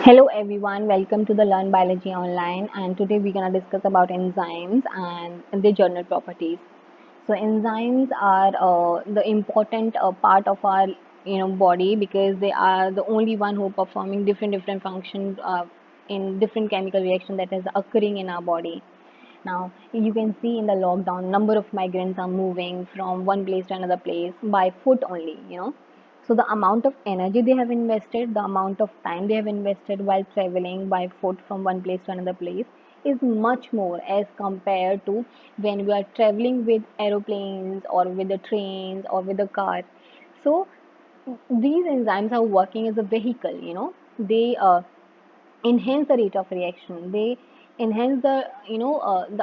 Hello everyone, welcome to the Learn Biology Online, and today we're going to discuss about enzymes and their general properties. So enzymes are the important part of our body because they are the only one who performing different functions in different chemical reaction that is occurring in our body. Now you can see in the lockdown, number of migrants are moving from one place to another place by foot only. So the amount of energy they have invested, the amount of time they have invested while traveling by foot from one place to another place is much more as compared to when we are traveling with aeroplanes or with the trains or with the car. So these enzymes are working as a vehicle. They enhance the rate of reaction. They enhance the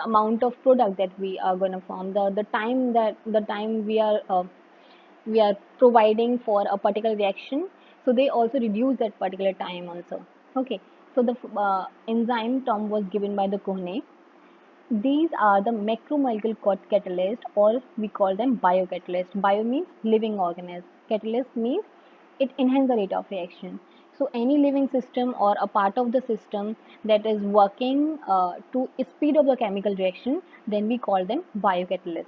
amount of product that we are going to form, the time we are providing for a particular reaction. So they also reduce that particular time also. Okay, so the enzyme term was given by the Kohne. These are the macromolecule catalyst, or we call them biocatalyst. Bio means living organism. Catalyst means it enhances the rate of reaction. So any living system or a part of the system that is working to speed up the chemical reaction, then we call them biocatalyst.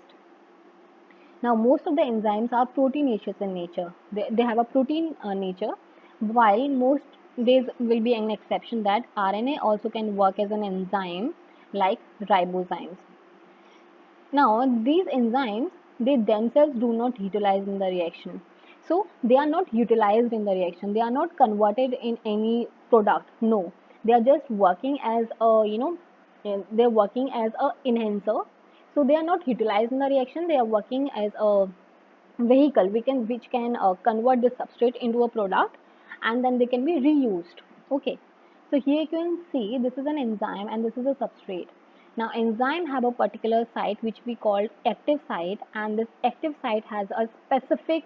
Now, most of the enzymes are proteinaceous in nature. They have a protein nature, while most there will be an exception that RNA also can work as an enzyme like ribozymes. Now, these enzymes, they themselves do not utilize in the reaction. So, they are not utilized in the reaction. They are not converted in any product. No, they are just working as they're working as a enhancer. So, they are not utilized in the reaction. They are working as a vehicle which can convert the substrate into a product, and then they can be reused. Okay, so here you can see this is an enzyme and this is a substrate. Now enzyme have a particular site which we call active site, and this active site has a specific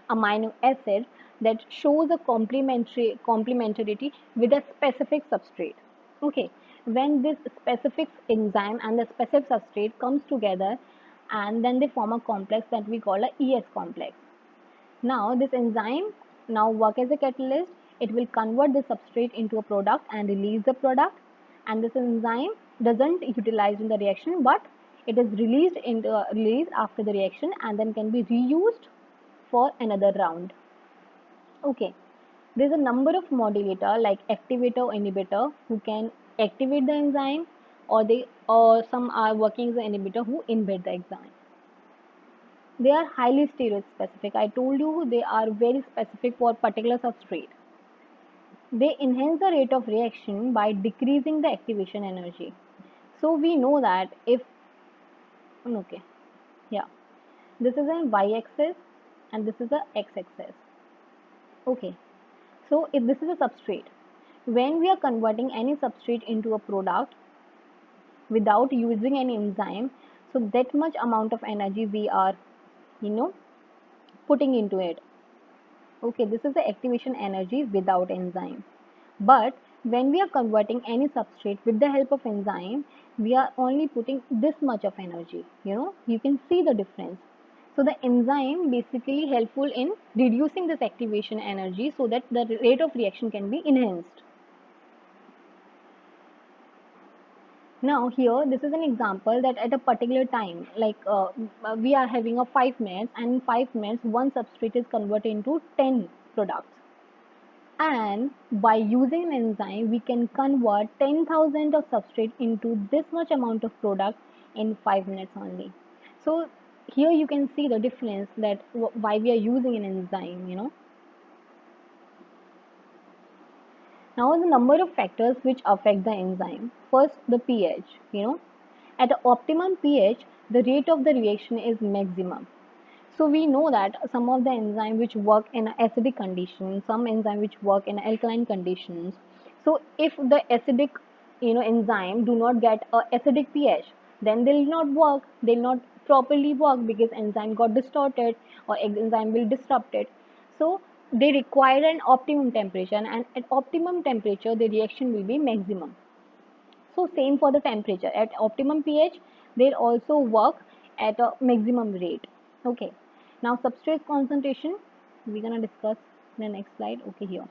amino acid that shows a complementarity with a specific substrate. Okay, when this specific enzyme and the specific substrate comes together, and then they form a complex that we call a ES complex. Now this enzyme now work as a catalyst. It will convert the substrate into a product and release the product. And this enzyme doesn't utilize in the reaction, but it is released after the reaction and then can be reused for another round. Okay, there's a number of modulator like activator or inhibitor who can activate the enzyme, or some are working as an inhibitor who inhibit the enzyme. They are highly stereospecific. I told you they are very specific for particular substrate. They enhance the rate of reaction by decreasing the activation energy. So we know that if okay, yeah, this is a y-axis and this is a x-axis. Okay, so if this is a substrate, when we are converting any substrate into a product without using any enzyme, so that much amount of energy we are, you know, putting into it. Okay, this is the activation energy without enzyme. But when we are converting any substrate with the help of enzyme, we are only putting this much of energy. You can see the difference. So the enzyme basically helpful in reducing this activation energy so that the rate of reaction can be enhanced. Now here, this is an example that at a particular time, like we are having a 5 minutes, and in 5 minutes, one substrate is converted into 10 products. And by using an enzyme, we can convert 10,000 of substrate into this much amount of product in 5 minutes only. So here you can see the difference that why we are using an enzyme. Now the number of factors which affect the enzyme. First, the pH. At the optimum pH, the rate of the reaction is maximum. So we know that some of the enzymes which work in acidic conditions, some enzymes which work in alkaline conditions. So if the acidic, enzyme do not get a acidic pH, then they will not work. They will not properly work because enzyme got distorted or enzyme will disrupt it. So they require an optimum temperature, and at optimum temperature the reaction will be maximum. So same for the temperature. At optimum pH, they'll also work at a maximum rate. Okay. Now substrate concentration, we're gonna discuss in the next slide. Okay, here.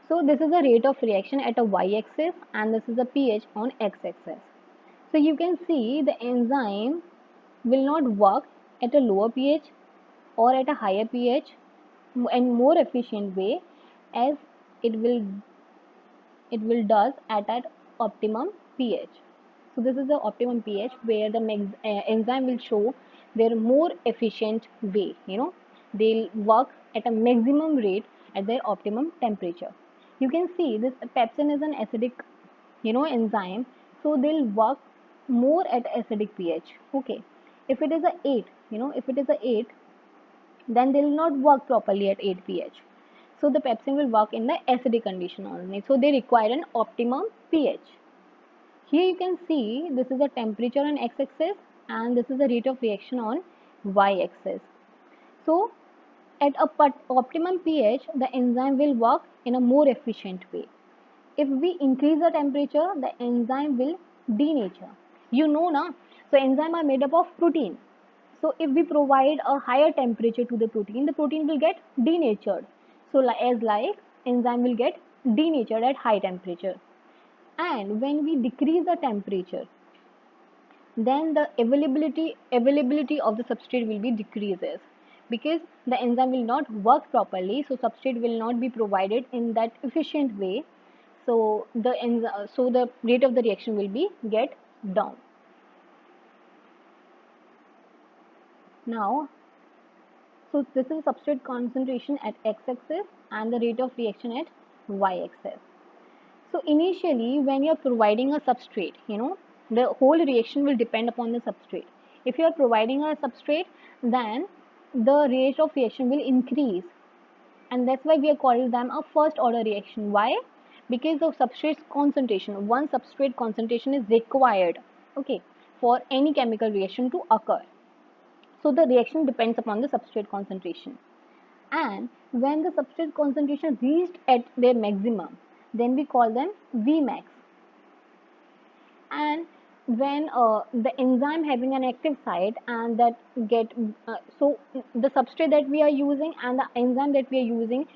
So this is the rate of reaction at a y-axis and this is the pH on x-axis. So you can see the enzyme will not work at a lower pH or at a higher pH and more efficient way as it will does at an optimum pH. So this is the optimum pH where the enzyme will show their more efficient way. They'll work at a maximum rate at their optimum temperature. You can see this pepsin is an acidic, enzyme, so they'll work more at acidic pH. Okay, if it is a 8, if it is a 8, then they will not work properly at 8 pH. So the pepsin will work in the acidic condition only. So they require an optimum pH. Here you can see this is the temperature on x-axis and this is the rate of reaction on y-axis. So at a optimum pH, the enzyme will work in a more efficient way. If we increase the temperature, the enzyme will denature. Na? So enzymes are made up of protein. So if we provide a higher temperature to the protein will get denatured. So like enzyme will get denatured at high temperature. And when we decrease the temperature, then the availability of the substrate will be decreases because the enzyme will not work properly. So substrate will not be provided in that efficient way. So the rate of the reaction will be get down. Now, so this is substrate concentration at x-axis and the rate of reaction at y-axis. So initially, when you are providing a substrate, the whole reaction will depend upon the substrate. If you are providing a substrate, then the rate of reaction will increase, and that's why we are calling them a first order reaction. Why? Because the substrate concentration, one substrate concentration is required, okay, for any chemical reaction to occur. So the reaction depends upon the substrate concentration. And when the substrate concentration reached at their maximum, then we call them Vmax. And when the enzyme having an active site and that get so the substrate that we are using and the enzyme that we are using,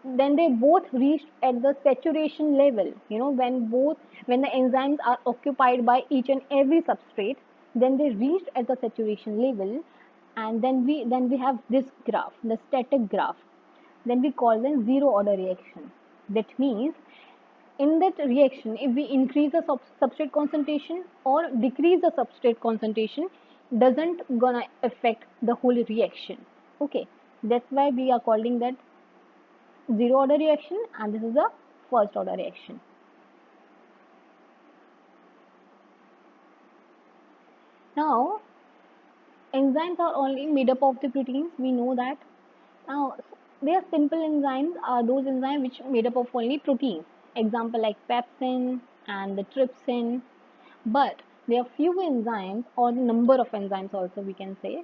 then they both reached at the saturation level. When the enzymes are occupied by each and every substrate, then they reached at the saturation level, and then we have this graph, the static graph. Then we call them zero order reaction. That means in that reaction, if we increase the substrate concentration or decrease the substrate concentration, doesn't gonna affect the whole reaction. Okay, that's why we are calling that zero order reaction, and this is a first order reaction. Now, enzymes are only made up of the proteins. We know that. Now, they are simple enzymes are those enzymes which are made up of only proteins. Example like pepsin and the trypsin. But there are few enzymes or number of enzymes also we can say.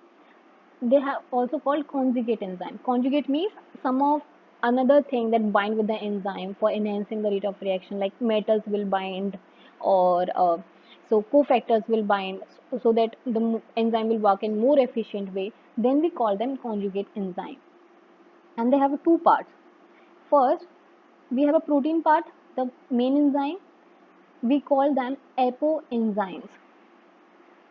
They have also called conjugate enzyme. Conjugate means some of another thing that bind with the enzyme for enhancing the rate of reaction, like metals will bind, or so cofactors will bind, so that the enzyme will work in more efficient way. Then we call them conjugate enzyme, and they have two parts. First, we have a protein part, the main enzyme. We call them apoenzymes,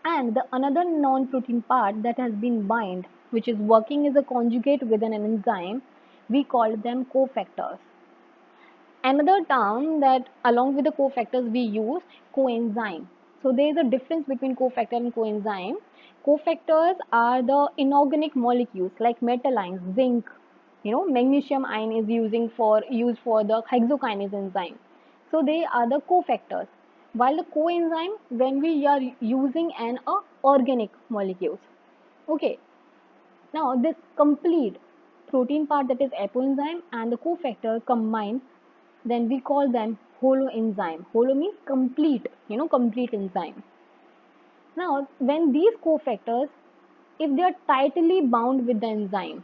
and the another non-protein part that has been bind, which is working as a conjugate within an enzyme, we call them cofactors. Another term that along with the cofactors we use, coenzyme. So there is a difference between cofactor and coenzyme. Cofactors are the inorganic molecules like metal ions, zinc, magnesium ion is used for the hexokinase enzyme. So they are the cofactors. While the coenzyme, when we are using an organic molecules. Okay. Now this complete protein part, that is apoenzyme, and the cofactor combined, then we call them holoenzyme. Holo means complete, complete enzyme. Now, when these cofactors, if they are tightly bound with the enzyme,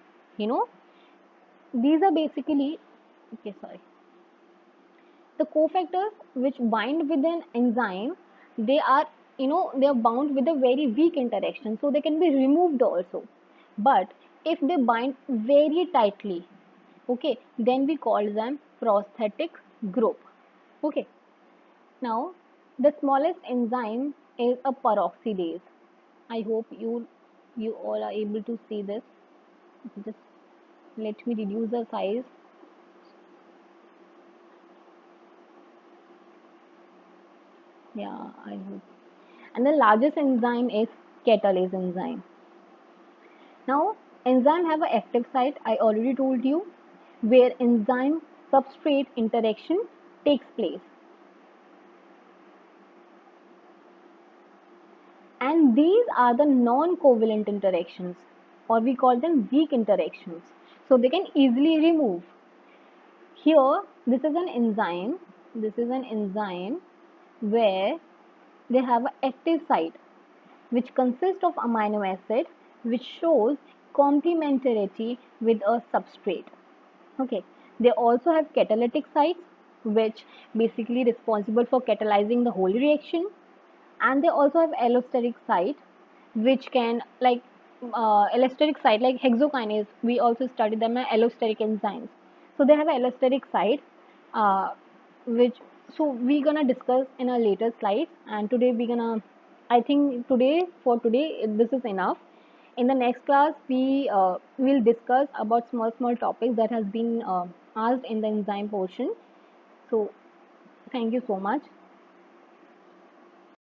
these are basically, okay, sorry. The cofactors which bind with an enzyme, they are, they are bound with a very weak interaction, so they can be removed also. But if they bind very tightly, okay, then we call them prosthetic group. Okay, now the smallest enzyme is a peroxidase. I hope you all are able to see this. Just let me reduce the size. Yeah, I hope. And the largest enzyme is catalase enzyme. Now, enzyme have an active site, I already told you, where enzyme substrate interaction takes place. And these are the non-covalent interactions, or we call them weak interactions. So they can easily remove. Here, this is an enzyme. This is an enzyme where they have an active site which consists of amino acid which shows complementarity with a substrate. Okay, they also have catalytic sites which basically responsible for catalyzing the whole reaction, and they also have allosteric site which can allosteric site like hexokinase. We also studied them as allosteric enzymes. So they have allosteric site, uh, which so we're gonna discuss in a later slide. And today we're gonna, I think today for today this is enough. In the next class we will discuss about small topics that has been asked in the enzyme portion. So thank you so much.